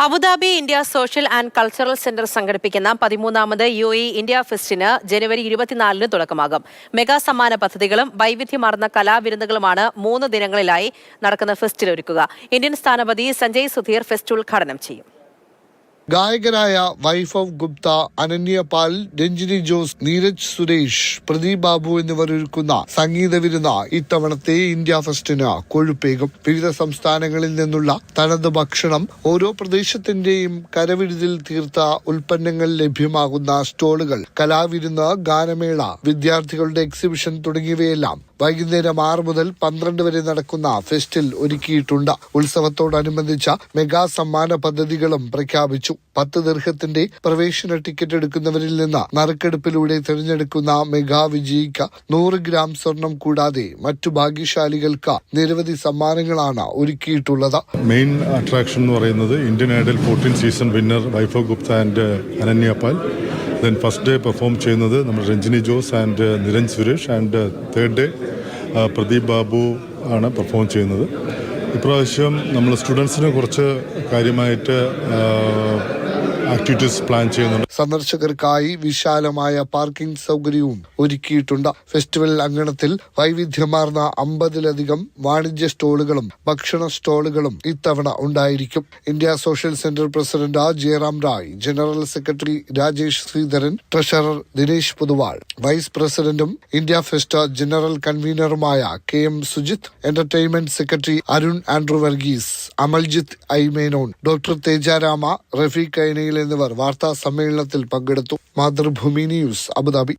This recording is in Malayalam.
Abu Dhabi India social and cultural centre സംഘടിപ്പിക്കുന്ന 13ാമത് UAE ഇന്ത്യ ഫെസ്റ്റിന് ജനുവരി 24-ന് തുടക്കമാകും. മെഗാ സമ്മാന പദ്ധതികളും വൈവിധ്യമാർന്ന കലാവിരുന്നുകളുമാണ് 3 ദിനങ്ങളിലായി നടക്കുന്ന ഫെസ്റ്റിൽ ഒരുക്കുക. ഇന്ത്യൻ സ്ഥാനപതി സഞ്ജയ് സുധീർ ഫെസ്റ്റ് ഉദ്ഘാടനം ചെയ്യും. ഗായകരായ വൈഭവ് ഗുപ്ത, അനന്യ പാൽ, രഞ്ജിനി ജോസ്, നീരജ് സുരേഷ്, പ്രദീപ് ബാബു എന്നിവർ ഒരുക്കുന്ന സംഗീത വിരുന്ന് ഇത്തവണത്തെ ഇന്ത്യ ഫെസ്റ്റിന് കൊഴുപ്പേകും. വിവിധ സംസ്ഥാനങ്ങളിൽ നിന്നുള്ള തനത് ഭക്ഷണം, ഓരോ പ്രദേശത്തിന്റെയും കരവിരുതിൽ തീർത്ത ഉൽപ്പന്നങ്ങൾ ലഭ്യമാകുന്ന സ്റ്റോളുകൾ, കലാവിരുന്ന്, ഗാനമേള, വിദ്യാർത്ഥികളുടെ എക്സിബിഷൻ തുടങ്ങിയവയെല്ലാം വൈകുന്നേരം 6 മുതൽ 12 വരെ നടക്കുന്ന ഫെസ്റ്റിൽ ഒരുക്കിയിട്ടുണ്ട്. ഉത്സവത്തോടനുബന്ധിച്ച മെഗാ സമ്മാന പദ്ധതികളും പ്രഖ്യാപിച്ചു. 10 ദിർഹത്തിന്റെ പ്രവേശന ടിക്കറ്റ് എടുക്കുന്നവരിൽ നിന്ന് നറുക്കെടുപ്പിലൂടെ തിരഞ്ഞെടുക്കുന്ന മെഗാ വിജയിക്ക് 100 ഗ്രാം സ്വർണം കൂടാതെ മറ്റു ഭാഗ്യശാലികൾക്ക് നിരവധി സമ്മാനങ്ങളാണ് ഒരുക്കിയിട്ടുള്ളത്. മെയിൻ അട്രാക്ഷൻ എന്ന് പറയുന്നത് Indian Idol 14 season winner Vaibhav Gupta and Ananya Pal. Then first day perform ചെയ്യുന്നത് നമ്മുടെ Ranjini Jose and Niranj Suresh. And third day Pradeep Babu ആണ് പെർഫോം ചെയ്യുന്നത്. ഇപ്രാവശ്യം നമ്മൾ സ്റ്റുഡൻസിന് കുറച്ച് കാര്യമായിട്ട് ആക്ടിവിറ്റീസ് പ്ലാൻ ചെയ്യുന്നുണ്ട്. സന്ദർശകർക്കായി വിശാലമായ പാർക്കിംഗ് സൗകര്യവും ഒരുക്കിയിട്ടുണ്ട്. ഫെസ്റ്റിവൽ അങ്കണത്തിൽ വൈവിധ്യമാർന്ന 50-ലധികം വാണിജ്യ സ്റ്റോളുകളും ഭക്ഷണ സ്റ്റോളുകളും ഇത്തവണ ഉണ്ടായിരിക്കും. India social centre president Jayaram Rai, general secretary Rajesh Sreedharan, treasurer Dinesh Poduval, vice പ്രസിഡന്റും ഇന്ത്യ ഫെസ്റ്റ് ജനറൽ കൺവീനറുമായ KM Sujith, entertainment secretary Arun Andrew Varghese, Amaljith ഐമേനോൻ, ഡോക്ടർ തേജാരാമ, റഫീഖ് കൈനയിൽ എന്നിവർ വാർത്താ സമ്മേളനത്തിൽ പങ്കെടുത്തു. Mathrubhumi news, Abu Dhabi.